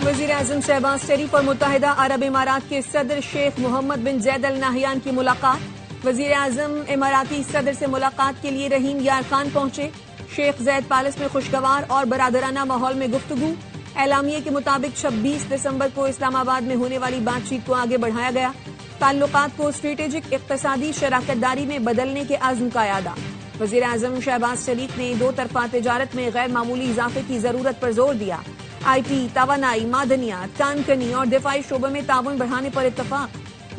वज़ीर-ए-आज़म शहबाज शरीफ और मुत्तहिदा अरब इमारात के सदर शेख मोहम्मद बिन जैद अल नाहियान की मुलाकात। वज़ीर-ए-आज़म इमाराती सदर से मुलाकात के लिए रहीम यार खान पहुंचे। शेख जैद पैलेस में खुशगवार और बरादराना माहौल में गुफ्तगू। एलामिये के मुताबिक 26 दिसंबर को इस्लामाबाद में होने वाली बातचीत को आगे बढ़ाया गया। ताल्लुकात को स्ट्रेटेजिक इक्तसादी शराकतदारी में बदलने के अज़्म का यादा। वज़ीर-ए-आज़म शहबाज शरीफ ने दो तरफा तिजारत में गैर मामूली इजाफे की जरूरत पर जोर दिया। IT, तवानाई, मादनियात, कानकनी और दिफाई शोबे में ताउन बढ़ाने पर इत्तफाक।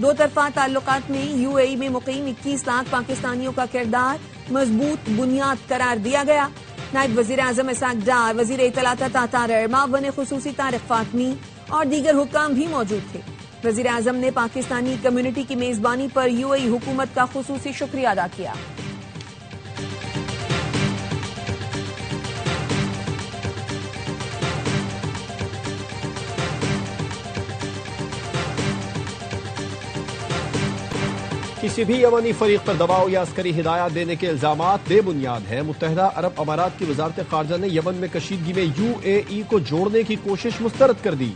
दो तरफा ताल्लुकात में UAE में मुकीम 21 लाख पाकिस्तानियों का किरदार मजबूत बुनियाद करार दिया गया। नायब वज़ीर आज़म इसाक डार, वज़ीर इत्तलात तातार, मावन खुसूसी तारिक फातमी और दीगर हुक्काम भी मौजूद थे। वज़ीर आज़म ने पाकिस्तानी कम्युनिटी की मेजबानी पर UAE हुकूमत का खुसूसी शुक्रिया अदा किया। किसी भी यमनी फरीक पर दबाव या अस्करी हिदायत देने के इल्जामात बेबुनियाद हैं। मुत्तहिदा अरब अमारात की वजारत खारजा ने यमन में कशीदगी में UAE को जोड़ने की कोशिश मुस्तरद कर दी।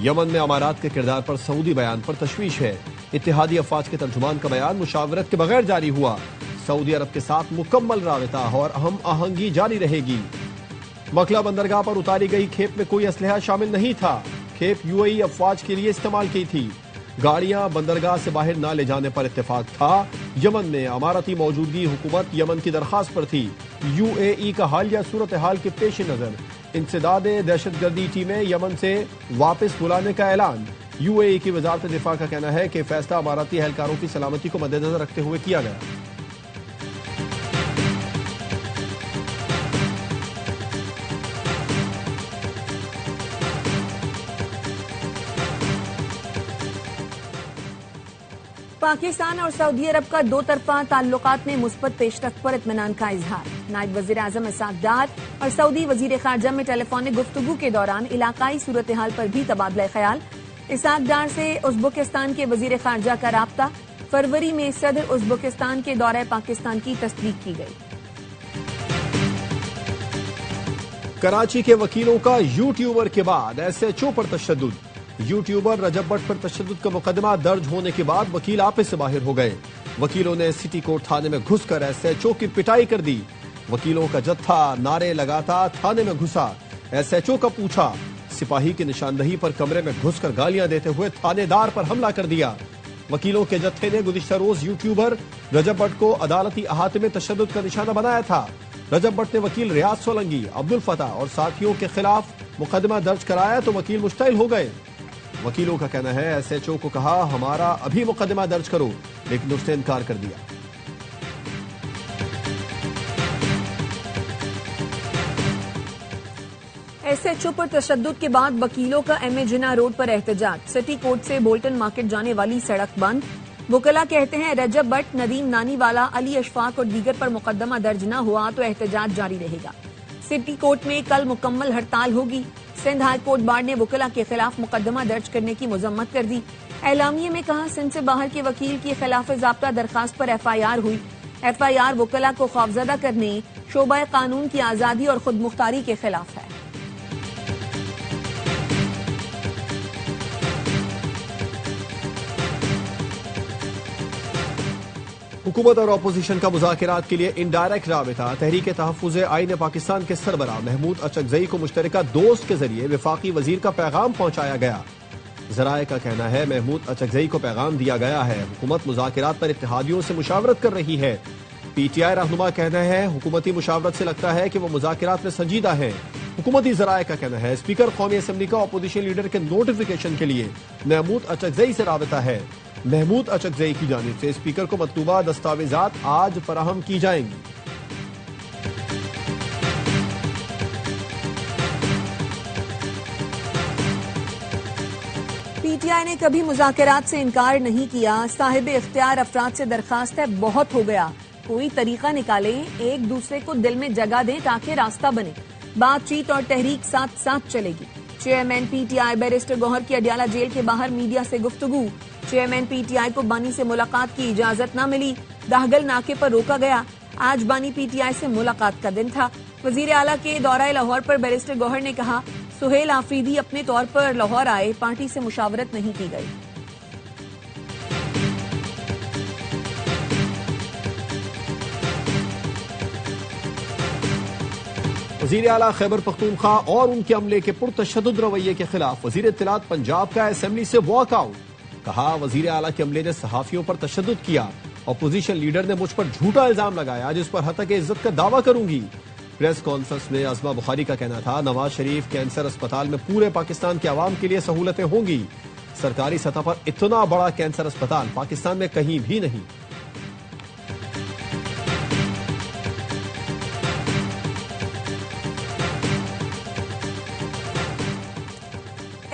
यमन में अमारात के किरदार पर सऊदी बयान पर तशवीश है। इत्तेहादी अफवाज के तर्जुमान का बयान मुशावरत के बगैर जारी हुआ। सऊदी अरब के साथ मुकम्मल राबिता और हम आहंगी जारी रहेगी। मकला बंदरगाह पर उतारी गई खेप में कोई असलहा शामिल नहीं था। खेप UAE अफवाज के लिए इस्तेमाल की थी। गाड़ियां बंदरगाह से बाहर न ले जाने पर इत्तेफाक था। यमन में अमारती मौजूदगी हुकूमत यमन की दरखास्त पर थी। UAE का हालिया सूरत हाल के पेश नजर इंसदाद दहशतगर्दी टीमें यमन से वापस बुलाने का ऐलान। UAE की वजारत दिफा का कहना है कि फैसला अमारती एहलकारों की सलामती को मद्देनजर रखते हुए किया गया। पाकिस्तान और सऊदी अरब का दो तरफा ताल्लुकात में मुस्बत पेशरफ्त पर इत्मीनान का इजहार। नायब वज़ीर आज़म इसाक डार और सऊदी वज़ीर खारजा में टेलीफोनिक गुफ्तगू के दौरान इलाकाई सूरत हाल पर भी तबादला ख्याल। इसाक डार से उज़्बेकिस्तान के वज़ीर खारजा का राब्ता। फरवरी में सदर उज़्बेकिस्तान के दौरे पाकिस्तान की तस्दीक की गई। कराची के वकीलों का यूट्यूबर के बाद SHO पर तशद्दुद। यूट्यूबर रजब भट्ट पर तशद्दुद का मुकदमा दर्ज होने के बाद वकील आपस से बाहर हो गए। वकीलों ने सिटी कोर्ट थाने में घुसकर SHO की पिटाई कर दी। वकीलों का जत्था नारे लगाता थाने में घुसा। SHO का पूछा। सिपाही की निशानदही पर कमरे में घुसकर गालियां देते हुए थानेदार पर हमला कर दिया। वकीलों के जत्थे ने गुज़िश्ता रोज यूट्यूबर रजब भट्ट को अदालती अहाते में तशद्दुद का निशाना बनाया था। रजब भट्ट ने वकील रियाज सोलंगी, अब्दुल फताह और साथियों के खिलाफ मुकदमा दर्ज कराया तो वकील मुश्तइल हो गए। वकीलों का कहना है SHO को कहा हमारा अभी मुकदमा दर्ज करो, लेकिन उसने इनकार कर दिया। SHO पर तशद्दुद के बाद वकीलों का MA जिन्ना रोड पर एहतजाज। सिटी कोर्ट से बोल्टन मार्केट जाने वाली सड़क बंद। वकीला कहते हैं रजब भट्ट, नदीम नानीवाला, अली अशफाक और दीगर पर मुकदमा दर्ज न हुआ तो एहतजाज जारी रहेगा। सिटी कोर्ट में कल मुकम्मल हड़ताल होगी। सिंध हाई कोर्ट बार ने वकीला के खिलाफ मुकदमा दर्ज करने की मजम्मत कर दी। एलामिये में कहा सिंध से बाहर के वकील की खिलाफ ज़ाब्ता दरखास्त पर FIR हुई। FIR वकीला को खौफजदा करने, शोबा कानून की आज़ादी और खुद मुख्तारी के खिलाफ है। हुकूमत और अपोजिशन का मुज़ाकिरात के लिए इनडायरेक्ट राबिता। तहरीक तहफ़्फ़ुज़ आईन पाकिस्तान के सरबराह महमूद अचकज़ई को मुश्तरका दोस्त के जरिए वफाकी वजीर का पैगाम पहुंचाया गया। ज़राए का कहना है महमूद अचकज़ई को पैगाम दिया गया है। हुकूमत मुज़ाकिरात पर इत्तेहादियों से मुशावरत कर रही है। PTI रहनुमा कहना है हुकूमती मुशावरत से लगता है कि वो मुज़ाकिरात में संजीदा है। हुकूमती ज़राए का कहना है स्पीकर कौमी असम्बली का अपोजिशन लीडर के नोटिफिकेशन के लिए महमूद अचकज़ई से राबिता है। महमूद अचकज़ई की जानिब से स्पीकर को मतलूबा दस्तावेजात आज फराहम की जाएंगी। PTI ने कभी मुज़ाकिरात से इनकार नहीं किया। साहिब इख्तियार अफराद से दरखास्त है, बहुत हो गया, कोई तरीका निकालें, एक दूसरे को दिल में जगह दें ताकि रास्ता बने। बातचीत और तहरीक साथ साथ चलेगी। चेयरमैन PTI बैरिस्टर गौहर की अडियाला जेल के बाहर मीडिया से गुफ्तगू। चेयरमैन PTI को बानी से मुलाकात की इजाजत न मिली, दाहगल नाके पर रोका गया। आज बानी PTI से मुलाकात का दिन था। वजीर आला के दौरा लाहौर पर बैरिस्टर गौहर ने कहा सुहेल आफरीदी अपने तौर पर लाहौर आए, पार्टी से मुशावरत नहीं की गई। वज़ीर आला खैबर पख्तूनख्वा और उनके अमले के पुरतशद्दुद रवैये के खिलाफ वज़ीर इत्तलात पंजाब का असेंबली से वॉकआउट। कहा, वज़ीर आला के अमले ने सहाफियों पर तशद्दुद किया। अपोजिशन लीडर ने मुझ पर झूठा इल्जाम लगाया, जिस पर हत्या के इज्जत का दावा करूंगी। प्रेस कॉन्फ्रेंस में अज़मा बुखारी का कहना था, नवाज शरीफ कैंसर अस्पताल में पूरे पाकिस्तान के अवाम के लिए सहूलतें होंगी। सरकारी सतह पर इतना बड़ा कैंसर अस्पताल पाकिस्तान में कहीं भी नहीं।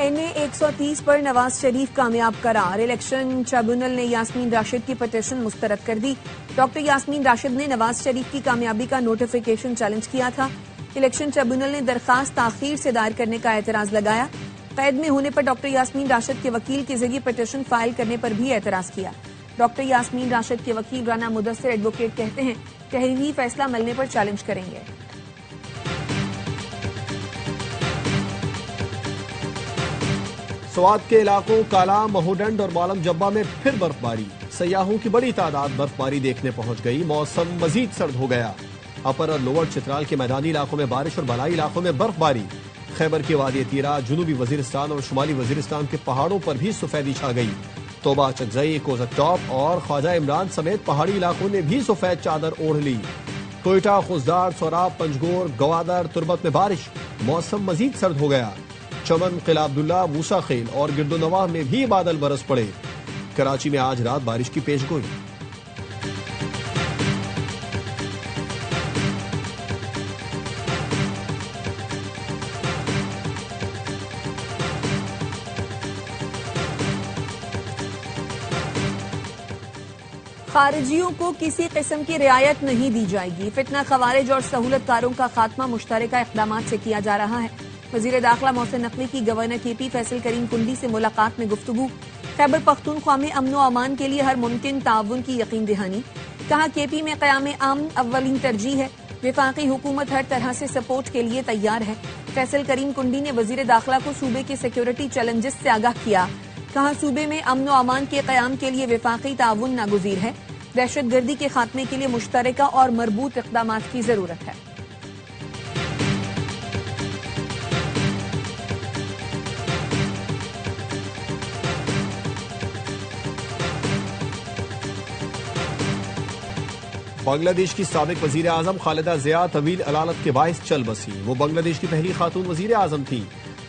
NA 130 पर नवाज शरीफ कामयाब करार। इलेक्शन ट्रिब्यूनल ने यास्मीन राशिद की पिटीशन मुस्तरद कर दी। डॉक्टर यास्मीन राशिद ने नवाज शरीफ की कामयाबी का नोटिफिकेशन चैलेंज किया था। इलेक्शन ट्रिब्यूनल ने दरखास्त ताखीर से दायर करने का एतराज लगाया। कैद में होने पर डॉक्टर यास्मीन राशिद के वकील के जरिए पिटीशन फाइल करने पर भी एतराज किया। डॉक्टर यास्मीन राशिद के वकील राना मुदस्सिर एडवोकेट कहते हैं, तहरीरी फैसला मिलने पर चैलेंज करेंगे। स्वात के इलाकों काला, महोडंड और मालम जब्बा में फिर बर्फबारी। सयाहों की बड़ी तादाद बर्फबारी देखने पहुंच गई। मौसम मजीद सर्द हो गया। अपर और लोअर चित्राल के मैदानी इलाकों में बारिश और बलाई इलाकों में बर्फबारी। खैबर की वादी तीरा, जुनूबी वजीरिस्तान और शुमाली वजीरिस्तान के पहाड़ों पर भी सफेदी छा गई। तोबा, चकजई, कोज़क टॉप और ख्वाजा इमरान समेत पहाड़ी इलाकों ने भी सफेद चादर ओढ़ ली। कोयटा, खुजदार, सोराब, पंजगोर, गवादर, तुरबत में बारिश। मौसम मजीद सर्द हो गया। चमन, किला अब्दुल्ला, मूसा खेल और गिरदोनवाह में भी बादल बरस पड़े। कराची में आज रात बारिश की पेशगोई। खारिजियों को किसी किस्म की रियायत नहीं दी जाएगी। फितना खवारिज और सहूलतकारों का खात्मा मुश्तरका इक़दामात से किया जा रहा है। वज़ीर दाखिला मोहसिन नकवी की गवर्नर KP फैसल करीम कुंडी से मुलाकात में गुफ्तगू। खैबर पख्तूनख्वा में अमन व अमान के लिए हर मुमकिन ताउन की यकीन दहानी। कहा, KP में क़याम अमन अव्वलीन तरजीह है। वफाकी हुकूमत हर तरह से सपोर्ट के लिए तैयार है। फैसल करीम कुंडी ने वज़ीर दाखिला को सूबे के सिक्योरिटी चैलेंजेस से आगाह किया। कहा, सूबे में अमन व अमान के क़याम के लिए वफाकी ताउन नागुज़ीर है। दहशतगर्दी के खात्मे के लिए मुश्तरका और मरबूत इक़दामात की जरूरत है। बांग्लादेश की साबिक वजीर आजम खालिदा जिया तवील अदालत के बाइस चल बसी। वो बांग्लादेश की पहली खातून वजीर आजम थी।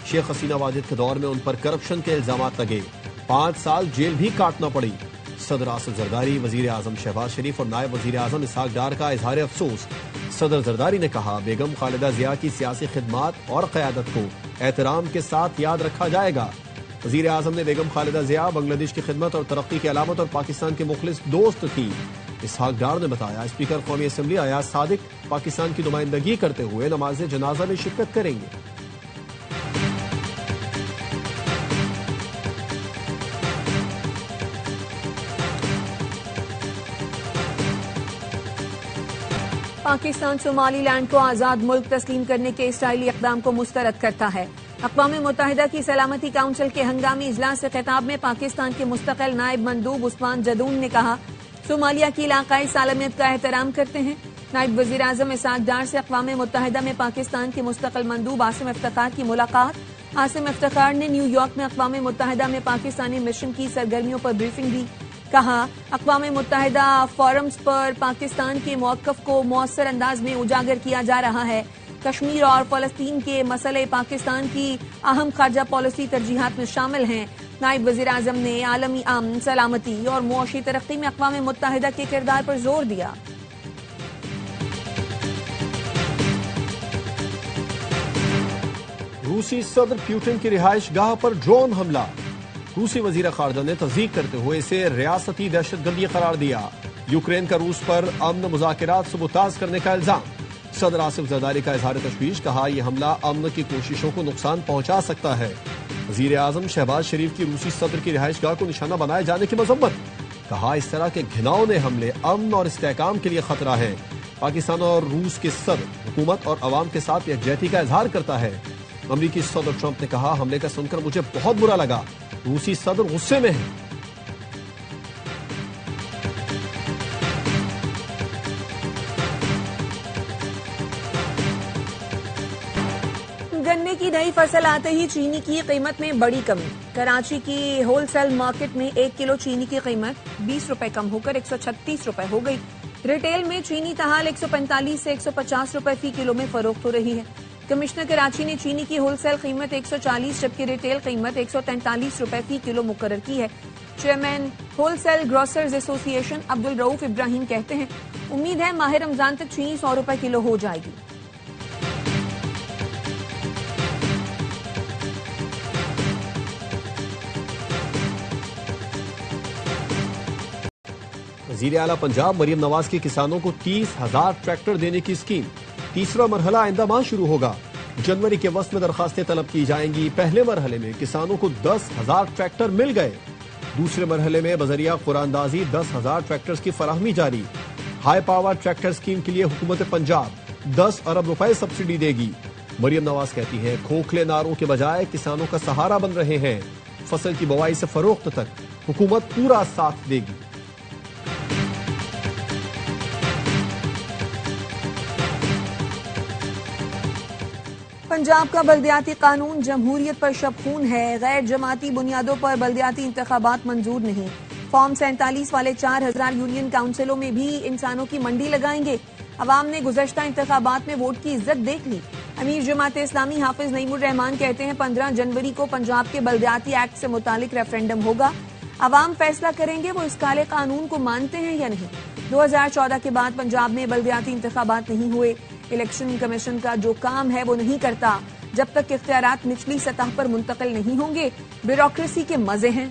शेख हसीना वाजिद के दौर में उन पर करप्शन के इल्जाम लगे। 5 साल जेल भी काटना पड़ी। सदर आसिफ जरदारी, वजीर आजम शहबाज शरीफ और नायब वजीर आजम इसहाक डार का इजहार अफसोस। सदर जरदारी ने कहा, बेगम खालिदा जिया की सियासी खिदमात और क़यादत को एहतराम के साथ याद रखा जाएगा। वजीर आजम ने बेगम खालिदा जिया बांग्लादेश की खिदमत और तरक्की की अलामत और पाकिस्तान के मुखलिस दोस्त थी। इसहाक डार ने बताया, स्पीकर कौमी असम्बली अयाज सादिक पाकिस्तान की नुमाइंदगी करते हुए नमाज जनाजा में शिरकत करेंगे। पाकिस्तान सोमालीलैंड को आजाद मुल्क तस्लीम करने के इसराइली इक़दाम को मुस्तरद करता है। अक़वाम मुत्तहिदा की सलामती काउंसिल के हंगामी इजलास से खिताब में पाकिस्तान के मुस्तकिल नायब मंदूब उस्मान जदून ने कहा, सोमालिया की इलाकाई सालमियत का एहतराम करते हैं। नायब वज़ीर आज़म इसहाक डार से अक़वाम मुत्तहिदा में पाकिस्तान के मुस्तकिल मंदूब आसिम इफ्तिखार की मुलाकात। आसिम इफ्तिखार ने न्यूयॉर्क में अक़वाम मुत्तहिदा में पाकिस्तानी मिशन की सरगर्मियों पर ब्रीफिंग दी। कहा, अक़वाम मुत्तहिदा फोरम्स पर पाकिस्तान के मौक़िफ़ को मौसर अंदाज में उजागर किया जा रहा है। कश्मीर और फ़लस्तीन के मसले पाकिस्तान की अहम खारजा पॉलिसी तरजीहात में शामिल हैं। नायब वज़ीर आज़म ने आलमी अमन, सलामती और मुआशी तरक्की में अक़वाम मुत्तहिदा के किरदार पर जोर दिया। रूसी सदर पुतिन की रिहाइश गाह पर ड्रोन हमला। रूसी वजीर खारजा ने तस्दीक करते हुए इसे रियासती दहशतगर्दी करार दिया। यूक्रेन का रूस पर अमन मुज़ाकरात सबूताज करने का इल्जाम। सदर आसिफ जरदारी का इजहार तशवीश। कहा, यह हमला अमन की कोशिशों को नुकसान पहुंचा सकता है। वजीर आजम शहबाज शरीफ की रूसी सदर की रिहाइश गाह को निशाना बनाए जाने की मजम्मत। कहा, इस तरह के घिनौने हमले अमन और इस्तेहकाम के लिए खतरा है। पाकिस्तान और रूस के सदर हुकूमत और अवाम के साथ यकजहती का इजहार करता है। अमरीकी सदर ट्रंप ने कहा, हमले का सुनकर मुझे बहुत बुरा लगा। रूसी सदर गुस्से में है। गन्ने की नई फसल आते ही चीनी की कीमत में बड़ी कमी। कराची की होलसेल मार्केट में 1 किलो चीनी की कीमत 20 रुपए कम होकर 136 रुपए हो गई। रिटेल में चीनी तहाल 145 से 150 रुपए फी किलो में फरोख्त हो रही है। कमिश्नर कराची ने चीनी की होलसेल कीमत 140 जबकि रिटेल कीमत 143 रुपए फी किलो मुकर्रर की है। Chairman wholesale grocers association Abdul Rauf Ibrahim कहते हैं, उम्मीद है माह रमजान तक चीनी 100 रुपए किलो हो जाएगी। वज़ीर आला पंजाब मरियम नवाज के किसानों को 30,000 ट्रैक्टर देने की स्कीम। तीसरा मरहला आइंदा माह शुरू होगा। जनवरी के वस्त में दरखास्तें तलब की जाएंगी। पहले मरहले में किसानों को 10,000 ट्रैक्टर मिल गए। दूसरे मरहले में बजरिया कुरानदाजी 10,000 ट्रैक्टर्स की फराहमी जारी। हाई पावर ट्रैक्टर स्कीम के लिए हुकूमत पंजाब 10 अरब रुपए सब्सिडी देगी। मरियम नवाज कहती हैं, खोखले नारों के बजाय किसानों का सहारा बन रहे हैं। फसल की बुवाई से फरोख्त तक हुकूमत पूरा साथ देगी। पंजाब का बल्दियाती कानून जमहूरियत पर शबखून है। गैर जमाती बुनियादों पर बल्दियाती इंतखाबात मंजूर नहीं। फॉर्म 47 वाले 4,000 यूनियन काउंसिलों में भी इंसानों की मंडी लगाएंगे। अवाम ने गुज़श्ता इंतखाबात में वोट की इज्जत देख ली। अमीर जमात इस्लामी हाफिज नईमुर रहमान कहते हैं, 15 जनवरी को पंजाब के बल्दियाती एक्ट से मुतालिक रेफरेंडम होगा। अवाम फैसला करेंगे वो इस काले कानून को मानते हैं या नहीं। 2014 के बाद पंजाब में बल्दियाती इंतखाबात नहीं हुए। इलेक्शन कमीशन का जो काम है वो नहीं करता जब तक इख्तियारात निचली सतह पर मुंतकिल नहीं होंगे। ब्यूरोक्रेसी के मजे हैं।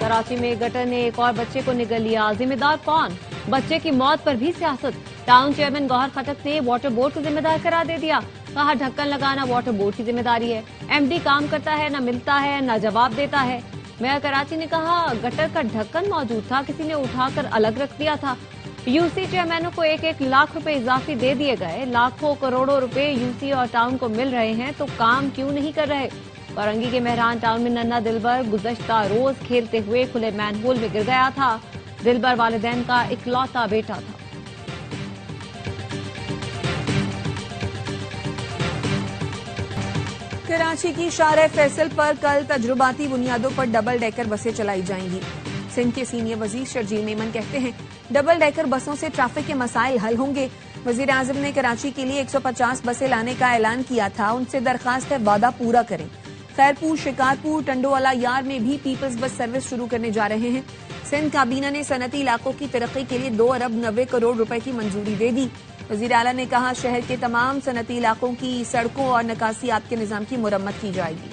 कराची में गटर ने एक और बच्चे को निगल लिया। जिम्मेदार कौन? बच्चे की मौत पर भी सियासत। टाउन चेयरमैन गौहर खटक ने वाटर बोर्ड को जिम्मेदार करार दे दिया। कहा, ढक्कन लगाना वाटर बोर्ड की जिम्मेदारी है। एमडी काम करता है, न मिलता है, न जवाब देता है। मेयर कराची ने कहा, गटर का ढक्कन मौजूद था, किसी ने उठाकर अलग रख दिया था। यूसी चेयरमैनों को 1-1 लाख रुपए इजाफी दे दिए गए। लाखों करोड़ों रुपए यूसी और टाउन को मिल रहे हैं तो काम क्यों नहीं कर रहे? औरंगी के मेहरान टाउन में नन्ना दिलबर गुज़श्ता रोज खेलते हुए खुले मैनहोल में गिर गया था। दिलबर वालिदैन का इकलौता बेटा था। कराची की शारे फैसल पर कल तजुर्बाती बुनियादों पर डबल डेकर बसें चलाई जाएंगी। सिंध के सीनियर वजीर शर्जील मेमन कहते हैं, डबल डेकर बसों से ट्रैफिक के मसाइल हल होंगे। वजीर आजम ने कराची के लिए 150 बसें लाने का ऐलान किया था। उनसे दरखास्त है वादा पूरा करें। खैरपुर, शिकारपुर, टंडोवाला यार में भी पीपल्स बस सर्विस शुरू करने जा रहे हैं। सिंध काबीना ने सनती इलाकों की तरक्की के लिए 2 अरब 90 करोड़ रुपए की मंजूरी दे दी। वजीर आला ने कहा, शहर के तमाम सनती इलाकों की सड़कों और निकासियात के निजाम की मुरम्मत की जाएगी।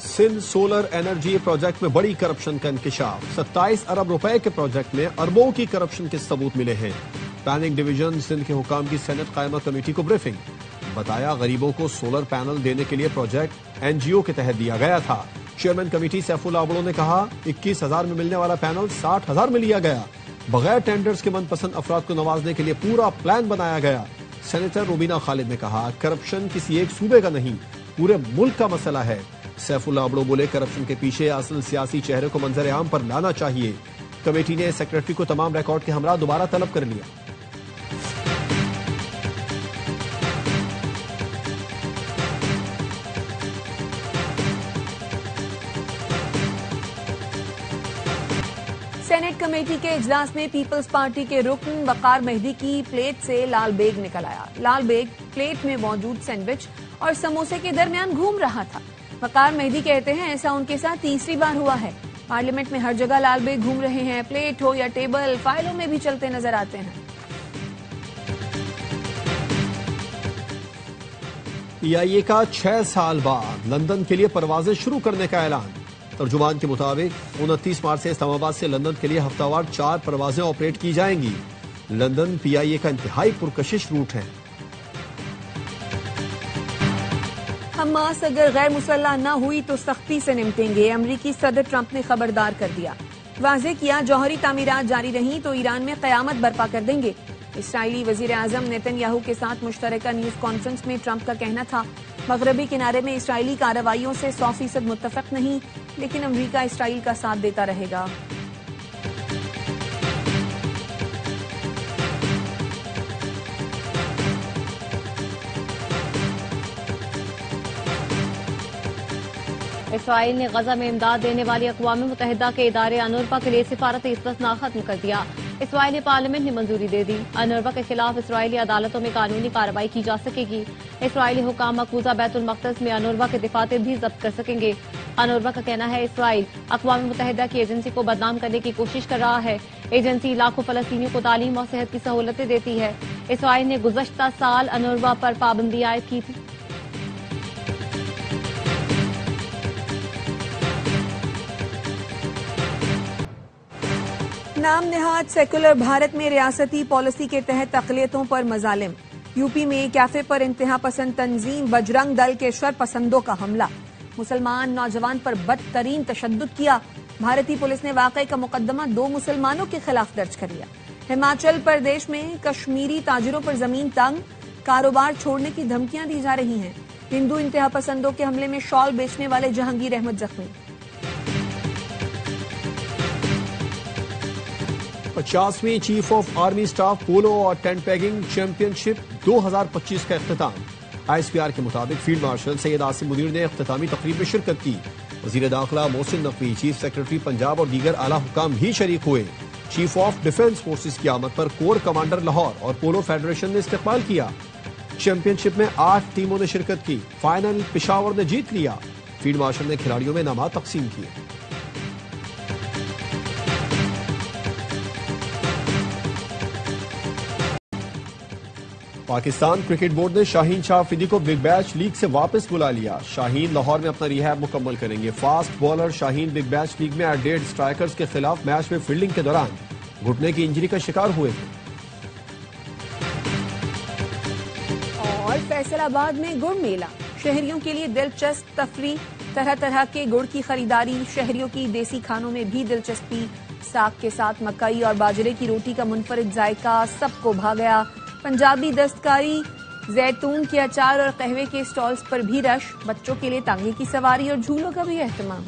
सिंध सोलर एनर्जी प्रोजेक्ट में बड़ी करप्शन का इंकशाफ। 27 अरब रुपए के प्रोजेक्ट में अरबों की करप्शन के सबूत मिले हैं। प्लानिंग डिवीजन सिंध के हुकाम की सेनेट कायमा कमेटी को ब्रीफिंग। बताया, गरीबों को सोलर पैनल देने के लिए प्रोजेक्ट एनजीओ के तहत दिया गया था। चेयरमैन कमेटी सैफुल्लाह अबड़ो ने कहा, 21,000 में मिलने वाला पैनल 60,000 में लिया गया। बगैर टेंडर्स के मनपसंद अफराद को नवाजने के लिए पूरा प्लान बनाया गया। सेनेटर रुबीना खालिद ने कहा, करप्शन किसी एक सूबे का नहीं, पूरे मुल्क का मसला है। सैफुल्लाह अबड़ो बोले, करप्शन के पीछे असल सियासी चेहरे को मंजर आम पर लाना चाहिए। कमेटी ने सेक्रेटरी को तमाम रिकॉर्ड के हमरा दोबारा तलब कर लिया। सेनेट कमेटी के इजलास में पीपल्स पार्टी के रुकन वकार मेहदी की प्लेट से लाल बेग निकल आया। लाल बेग प्लेट में मौजूद सैंडविच और समोसे के दरमियान घूम रहा था। वकार मेहदी कहते हैं, ऐसा उनके साथ तीसरी बार हुआ है। पार्लियामेंट में हर जगह लाल बेग घूम रहे हैं। प्लेट हो या टेबल, फाइलों में भी चलते नजर आते हैं। पीआईए का 6 साल बाद लंदन के लिए परवाजें शुरू करने का ऐलान। तर्जुमान के मुताबिक 29 मार्च से इस्लामाबाद से लंदन के लिए हफ्तावार 4 परवाजें ऑपरेट की जाएंगी। लंदन पीआईए का इंतहाई पुरकशिश रूट है। हमास अगर गैर मुसल्लह न हुई तो सख्ती से निपटेंगे, अमरीकी सदर ट्रंप ने खबरदार कर दिया। वाज़ेह किया, जौहरी तामीरात जारी रहीं तो ईरान में कयामत बर्पा कर देंगे। इसराइली वजीर आजम नेतन्याहू के साथ मुश्तरका न्यूज कॉन्फ्रेंस में ट्रंप का कहना था, मगरबी किनारे में इसराइली कार्रवाइयों से 100% मुत्तफिक नहीं, लेकिन अमरीका इसराइल का साथ देता रहेगा। इसराइल ने गजा में इमदाद देने वाली अक़वाम मुत्तहिदा के इदारे अनूरवा के लिए सिफारती इस्तिस्ना खत्म कर दिया। इसराइली पार्लियामेंट ने मंजूरी दे दी। अनूरवा के खिलाफ इसराइली अदालतों में कानूनी कार्रवाई की जा सकेगी। इसराइली हुकाम मकबूजा बैतुल मक़दस में अनूरवा के दफातर भी जब्त कर सकेंगे। अनूरवा का कहना है, इसराइल अक़वाम मुत्तहिदा की एजेंसी को बदनाम करने की कोशिश कर रहा है। एजेंसी लाखों फलस्तीनियों को तालीम और सेहत की सहूलतें देती है। इसराइल ने गुज़श्ता साल अनूरवा पर पाबंदी आयद की थी। नाम निहाद सेकुलर भारत में रियासती पॉलिसी के तहत अक़लियतों पर मजालिम। यूपी में कैफे पर इंतहा पसंद तंजीम बजरंग दल के शरपसंदों का हमला। मुसलमान नौजवान पर बदतरीन तशद्दुद किया। भारतीय पुलिस ने वाक़े का मुकदमा 2 मुसलमानों के खिलाफ दर्ज कर लिया। हिमाचल प्रदेश में कश्मीरी ताजिरों पर जमीन तंग, कारोबार छोड़ने की धमकियां दी जा रही हैं। हिंदू इंतहा पसंदों के हमले में शॉल बेचने वाले जहांगीर अहमद जख्मी। 50वीं चीफ ऑफ आर्मी स्टाफ पोलो और टेंट पैगिंग चैंपियनशिप 2025 का इख्तिताम। ISPR के मुताबिक फील्ड मार्शल सैयद आसिम मुनीर ने इख्तितामी तकरीब में शिरकत की। वजीर दाखिला मोहसिन नकवी, चीफ सेक्रेटरी पंजाब और दीगर आला हुकाम भी शरीक हुए। चीफ ऑफ डिफेंस फोर्सेज की आमद पर कोर कमांडर लाहौर और पोलो फेडरेशन ने इस्तकबाल किया। चैंपियनशिप में 8 टीमों ने शिरकत की। फाइनल पेशावर ने जीत लिया। फील्ड मार्शल ने खिलाड़ियों में इनामात तकसीम किए। पाकिस्तान क्रिकेट बोर्ड ने शाहीन शाह अफरीदी को बिग बैश लीग से वापस बुला लिया। शाहीन लाहौर में अपना रिहैब मुकम्मल करेंगे। Fast bowler Shaheen big bash league में एडेड स्ट्राइकर्स के खिलाफ मैच में फील्डिंग के दौरान घुटने की इंजरी का शिकार हुए थे। और फैसलाबाद में गुड़ मेला, शहरियों के लिए दिलचस्प तफरीह, तरह तरह के गुड़ की खरीदारी। शहरियों की देसी खानों में भी दिलचस्पी। साग के साथ मकई और बाजरे की रोटी का मुनफरिद जायका सबको भा गया। पंजाबी दस्तकारी, जैतून के अचार और कहवे के स्टॉल्स पर भी रश। बच्चों के लिए टांगे की सवारी और झूलों का भी एहतमाम।